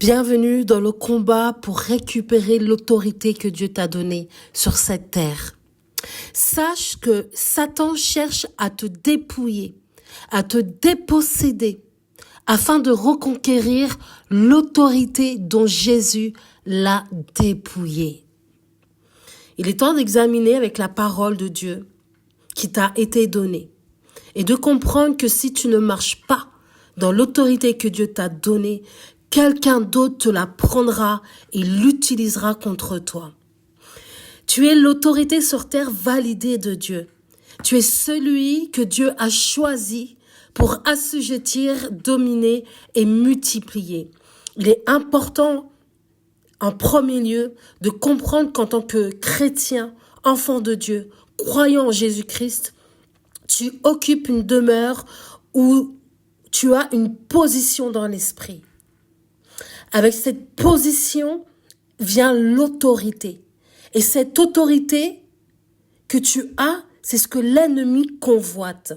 Bienvenue dans le combat pour récupérer l'autorité que Dieu t'a donnée sur cette terre. Sache que Satan cherche à te dépouiller, à te déposséder, afin de reconquérir l'autorité dont Jésus l'a dépouillée. Il est temps d'examiner avec la parole de Dieu qui t'a été donnée et de comprendre que si tu ne marches pas dans l'autorité que Dieu t'a donnée, quelqu'un d'autre te la prendra et l'utilisera contre toi. Tu es l'autorité sur terre validée de Dieu. Tu es celui que Dieu a choisi pour assujettir, dominer et multiplier. Il est important, en premier lieu, de comprendre qu'en tant que chrétien, enfant de Dieu, croyant en Jésus-Christ, tu occupes une demeure où tu as une position dans l'esprit. Avec cette position vient l'autorité. Et cette autorité que tu as, c'est ce que l'ennemi convoite.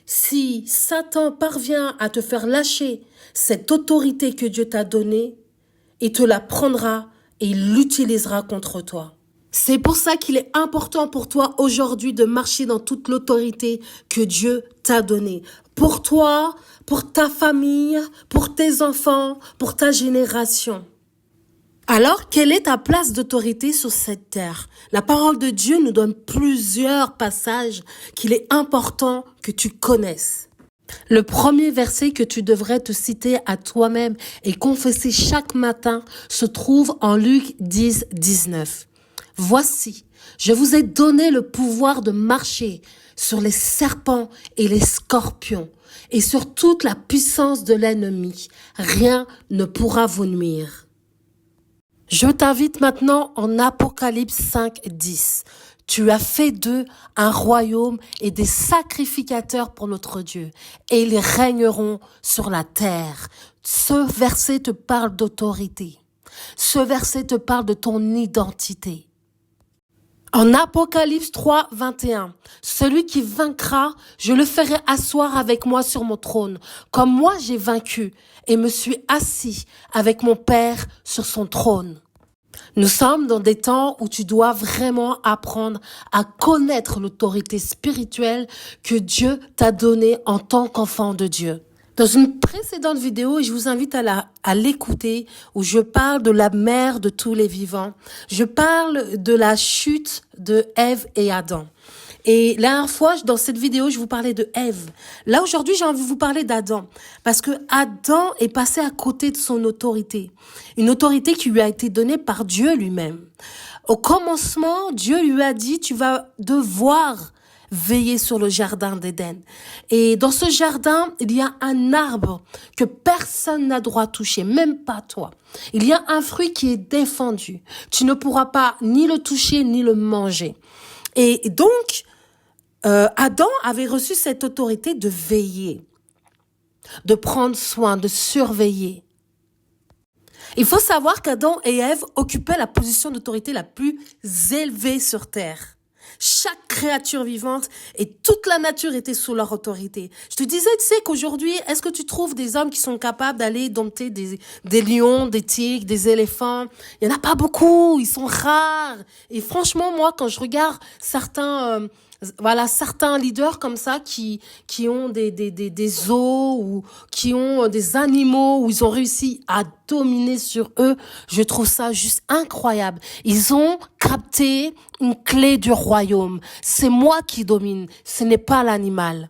Si Satan parvient à te faire lâcher cette autorité que Dieu t'a donnée, il te la prendra et il l'utilisera contre toi. C'est pour ça qu'il est important pour toi aujourd'hui de marcher dans toute l'autorité que Dieu t'a donnée. Pour toi, pour ta famille, pour tes enfants, pour ta génération. Alors, quelle est ta place d'autorité sur cette terre? La parole de Dieu nous donne plusieurs passages qu'il est important que tu connaisses. Le premier verset que tu devrais te citer à toi-même et confesser chaque matin se trouve en Luc 10, 19. Voici, je vous ai donné le pouvoir de marcher sur les serpents et les scorpions et sur toute la puissance de l'ennemi. Rien ne pourra vous nuire. Je t'invite maintenant en Apocalypse 5, 10. Tu as fait d'eux un royaume et des sacrificateurs pour notre Dieu, et ils régneront sur la terre. Ce verset te parle d'autorité. Ce verset te parle de ton identité. En Apocalypse 3, 21, celui qui vaincra, je le ferai asseoir avec moi sur mon trône, comme moi j'ai vaincu et me suis assis avec mon Père sur son trône. Nous sommes dans des temps où tu dois vraiment apprendre à connaître l'autorité spirituelle que Dieu t'a donnée en tant qu'enfant de Dieu. Dans une précédente vidéo, je vous invite à l'écouter, où je parle de la mère de tous les vivants. Je parle de la chute de Ève et Adam. Et la dernière fois, dans cette vidéo, je vous parlais de Ève. Là, aujourd'hui, j'ai envie de vous parler d'Adam. Parce que Adam est passé à côté de son autorité. Une autorité qui lui a été donnée par Dieu lui-même. Au commencement, Dieu lui a dit, tu vas devoir veiller sur le jardin d'Éden. Et dans ce jardin, il y a un arbre que personne n'a droit de toucher, même pas toi. Il y a un fruit qui est défendu. Tu ne pourras pas ni le toucher, ni le manger. Et donc, Adam avait reçu cette autorité de veiller, de prendre soin, de surveiller. Il faut savoir qu'Adam et Ève occupaient la position d'autorité la plus élevée sur terre. Chaque créature vivante et toute la nature était sous leur autorité. Je te disais, tu sais qu'aujourd'hui, est-ce que tu trouves des hommes qui sont capables d'aller dompter des lions, des tigres, des éléphants? Il n'y en a pas beaucoup, ils sont rares. Et franchement, moi, quand je regarde certains leaders comme ça qui ont des zoos ou qui ont des animaux où ils ont réussi à dominer sur eux, je trouve ça juste incroyable. Ils ont capté une clé du royaume. C'est moi qui domine, ce n'est pas l'animal.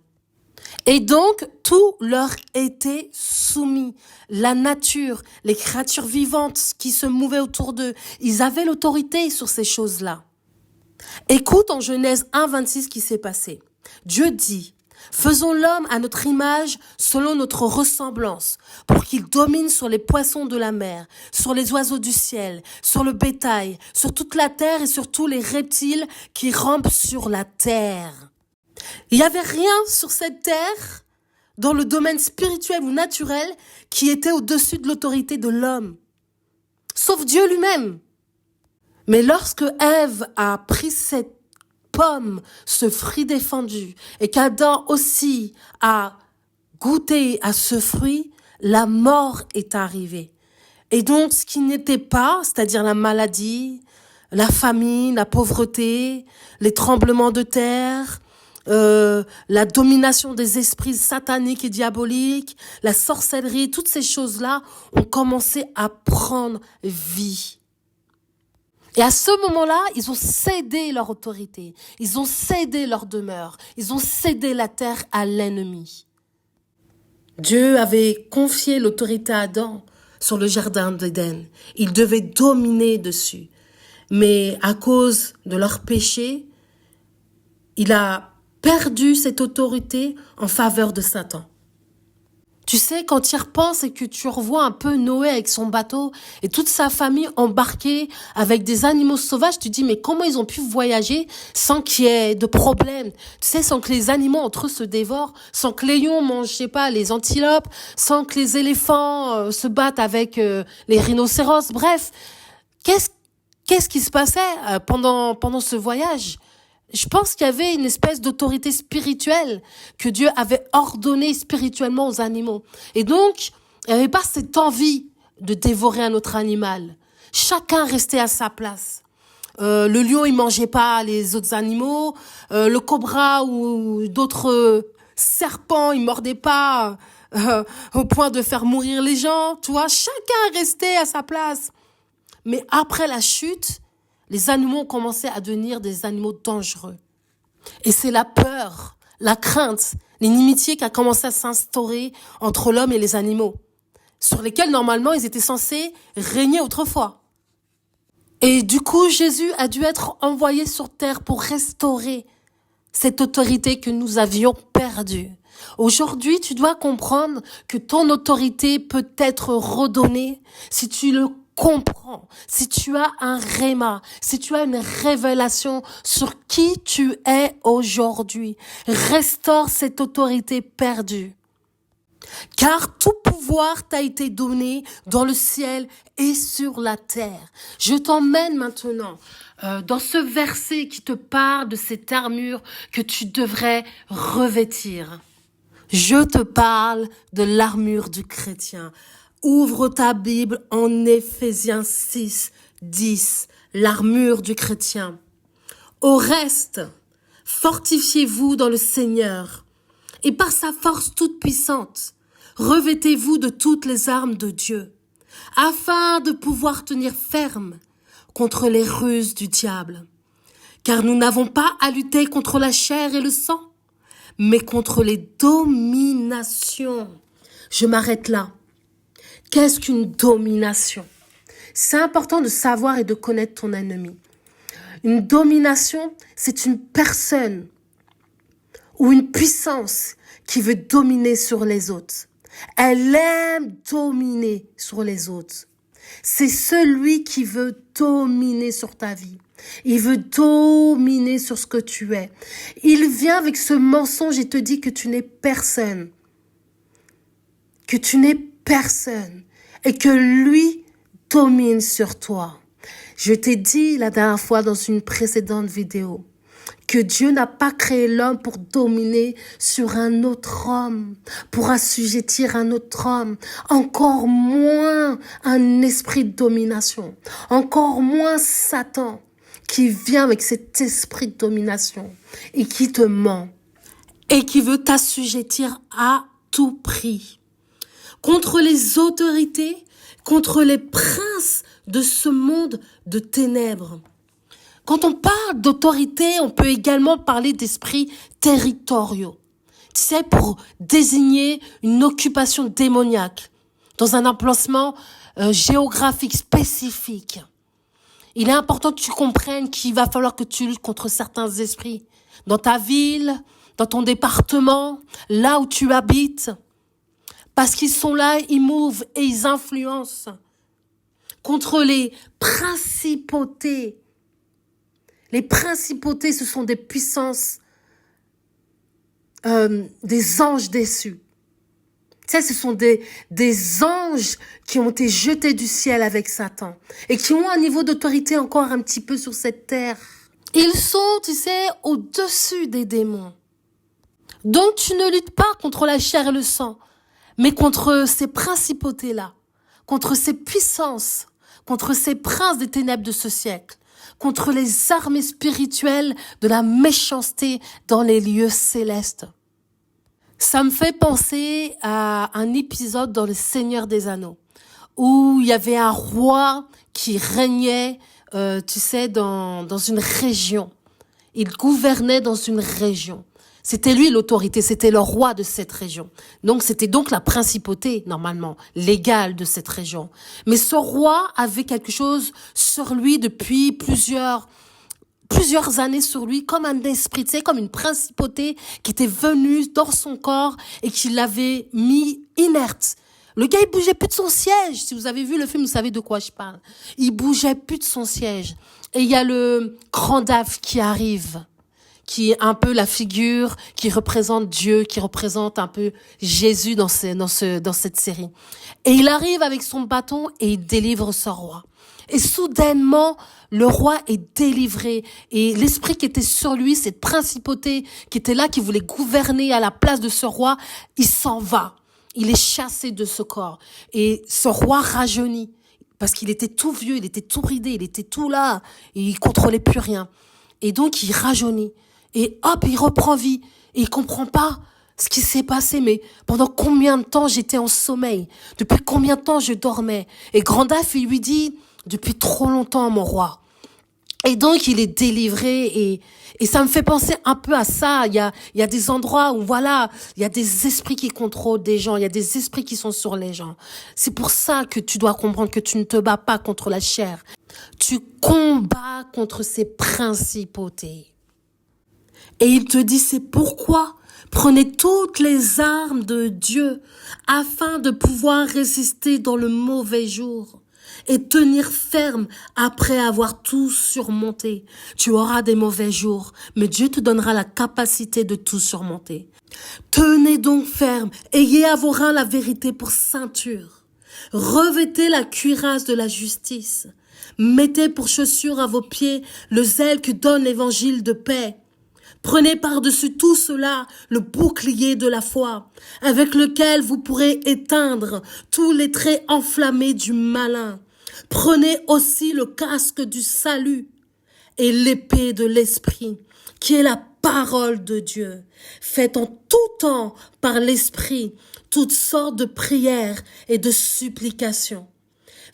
Et donc, tout leur était soumis. La nature, les créatures vivantes qui se mouvaient autour d'eux, ils avaient l'autorité sur ces choses-là. Écoute en Genèse 1, 26 ce qui s'est passé. Dieu dit, faisons l'homme à notre image selon notre ressemblance, pour qu'il domine sur les poissons de la mer, sur les oiseaux du ciel, sur le bétail, sur toute la terre et sur tous les reptiles qui rampent sur la terre. Il n'y avait rien sur cette terre, dans le domaine spirituel ou naturel, qui était au-dessus de l'autorité de l'homme, sauf Dieu lui-même. Mais lorsque Ève a pris cette pomme, ce fruit défendu, et qu'Adam aussi a goûté à ce fruit, la mort est arrivée. Et donc, ce qui n'était pas, c'est-à-dire la maladie, la famine, la pauvreté, les tremblements de terre, la domination des esprits sataniques et diaboliques, la sorcellerie, toutes ces choses-là ont commencé à prendre vie. Et à ce moment-là, ils ont cédé leur autorité, ils ont cédé leur demeure, ils ont cédé la terre à l'ennemi. Dieu avait confié l'autorité à Adam sur le jardin d'Éden. Il devait dominer dessus. Mais à cause de leur péché, il a perdu cette autorité en faveur de Satan. Tu sais, quand tu y repenses et que tu revois un peu Noé avec son bateau et toute sa famille embarquée avec des animaux sauvages, tu te dis mais comment ils ont pu voyager sans qu'il y ait de problème? Tu sais, sans que les animaux entre eux se dévorent, sans que les lions mangent, je sais pas, les antilopes, sans que les éléphants se battent avec les rhinocéros. Bref, qu'est-ce qui se passait pendant ce voyage? Je pense qu'il y avait une espèce d'autorité spirituelle que Dieu avait ordonnée spirituellement aux animaux. Et donc, il n'y avait pas cette envie de dévorer un autre animal. Chacun restait à sa place. Le lion, il mangeait pas les autres animaux. Le cobra ou d'autres serpents, ils mordaient pas au point de faire mourir les gens. Tu vois, chacun restait à sa place. Mais après la chute, les animaux ont commencé à devenir des animaux dangereux. Et c'est la peur, la crainte, l'inimitié qui a commencé à s'instaurer entre l'homme et les animaux, sur lesquels normalement ils étaient censés régner autrefois. Et du coup, Jésus a dû être envoyé sur terre pour restaurer cette autorité que nous avions perdue. Aujourd'hui, tu dois comprendre que ton autorité peut être redonnée si tu le comprends, si tu as un réma, si tu as une révélation sur qui tu es aujourd'hui. Restaure cette autorité perdue. Car tout pouvoir t'a été donné dans le ciel et sur la terre. Je t'emmène maintenant dans ce verset qui te parle de cette armure que tu devrais revêtir. Je te parle de l'armure du chrétien. Ouvre ta Bible en Éphésiens 6, 10, l'armure du chrétien. Au reste, fortifiez-vous dans le Seigneur et par sa force toute puissante, revêtez-vous de toutes les armes de Dieu, afin de pouvoir tenir ferme contre les ruses du diable. Car nous n'avons pas à lutter contre la chair et le sang, mais contre les dominations. Je m'arrête là. Qu'est-ce qu'une domination? C'est important de savoir et de connaître ton ennemi. Une domination, c'est une personne ou une puissance qui veut dominer sur les autres. Elle aime dominer sur les autres. C'est celui qui veut dominer sur ta vie. Il veut dominer sur ce que tu es. Il vient avec ce mensonge et te dit que tu n'es personne. Que tu n'es personne. Et que lui domine sur toi. Je t'ai dit la dernière fois dans une précédente vidéo que Dieu n'a pas créé l'homme pour dominer sur un autre homme, pour assujettir un autre homme, encore moins un esprit de domination, encore moins Satan qui vient avec cet esprit de domination et qui te ment et qui veut t'assujettir à tout prix. Contre les autorités, contre les princes de ce monde de ténèbres. Quand on parle d'autorité, on peut également parler d'esprits territoriaux. Tu sais, pour désigner une occupation démoniaque dans un emplacement géographique spécifique. Il est important que tu comprennes qu'il va falloir que tu luttes contre certains esprits dans ta ville, dans ton département, là où tu habites. Parce qu'ils sont là, ils mouvent et ils influencent contre les principautés. Les principautés, ce sont des puissances, des anges déçus. Tu sais, ce sont des anges qui ont été jetés du ciel avec Satan et qui ont un niveau d'autorité encore un petit peu sur cette terre. Ils sont, tu sais, au-dessus des démons. Donc, tu ne luttes pas contre la chair et le sang, Mais contre ces principautés-là, contre ces puissances, contre ces princes des ténèbres de ce siècle, contre les armées spirituelles de la méchanceté dans les lieux célestes. Ça me fait penser à un épisode dans Le Seigneur des Anneaux, où il y avait un roi qui régnait, dans une région. Il gouvernait dans une région. C'était lui l'autorité, c'était le roi de cette région. Donc c'était donc la principauté, normalement, légale de cette région. Mais ce roi avait quelque chose sur lui depuis plusieurs années sur lui, comme un esprit, comme une principauté qui était venue dans son corps et qui l'avait mis inerte. Le gars, il bougeait plus de son siège. Si vous avez vu le film, vous savez de quoi je parle. Il bougeait plus de son siège. Et il y a le grand Dave qui arrive, qui est un peu la figure qui représente Dieu, qui représente un peu Jésus dans cette série. Et il arrive avec son bâton et il délivre ce roi. Et soudainement, le roi est délivré. Et l'esprit qui était sur lui, cette principauté qui était là, qui voulait gouverner à la place de ce roi, il s'en va. Il est chassé de ce corps. Et ce roi rajeunit. Parce qu'il était tout vieux, il était tout ridé, il était tout là. Et il contrôlait plus rien. Et donc, il rajeunit. Et hop, il reprend vie. Et il comprend pas ce qui s'est passé. Mais pendant combien de temps j'étais en sommeil? Depuis combien de temps je dormais? Et Gandalf, il lui dit, depuis trop longtemps, mon roi. Et donc, il est délivré et ça me fait penser un peu à ça. Il y a des endroits où, voilà, il y a des esprits qui contrôlent des gens. Il y a des esprits qui sont sur les gens. C'est pour ça que tu dois comprendre que tu ne te bats pas contre la chair. Tu combats contre ces principautés. Et il te dit, c'est pourquoi prenez toutes les armes de Dieu afin de pouvoir résister dans le mauvais jour et tenir ferme après avoir tout surmonté. Tu auras des mauvais jours, mais Dieu te donnera la capacité de tout surmonter. Tenez donc ferme, ayez à vos reins la vérité pour ceinture. Revêtez la cuirasse de la justice. Mettez pour chaussure à vos pieds le zèle que donne l'évangile de paix. Prenez par-dessus tout cela le bouclier de la foi, avec lequel vous pourrez éteindre tous les traits enflammés du malin. Prenez aussi le casque du salut et l'épée de l'esprit, qui est la parole de Dieu. Faites en tout temps par l'esprit toutes sortes de prières et de supplications.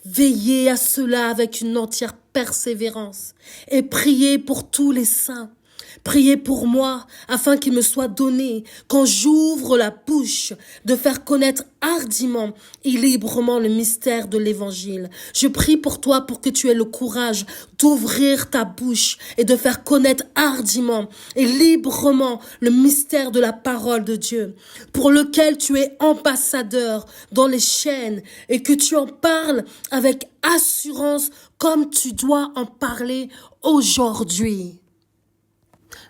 Veillez à cela avec une entière persévérance et priez pour tous les saints. Priez pour moi, afin qu'il me soit donné, quand j'ouvre la bouche, de faire connaître hardiment et librement le mystère de l'Évangile. Je prie pour toi pour que tu aies le courage d'ouvrir ta bouche et de faire connaître hardiment et librement le mystère de la parole de Dieu, pour lequel tu es ambassadeur dans les chaînes et que tu en parles avec assurance comme tu dois en parler aujourd'hui.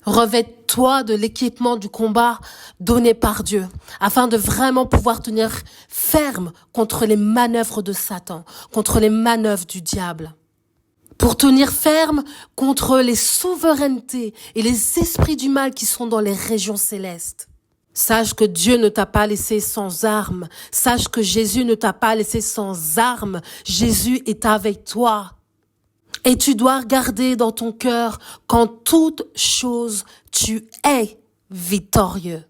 Revête-toi de l'équipement du combat donné par Dieu, afin de vraiment pouvoir tenir ferme contre les manœuvres de Satan, contre les manœuvres du diable. Pour tenir ferme contre les souverainetés et les esprits du mal qui sont dans les régions célestes. Sache que Dieu ne t'a pas laissé sans armes. Sache que Jésus ne t'a pas laissé sans armes. Jésus est avec toi. Et tu dois garder dans ton cœur qu'en toute chose, tu es victorieux.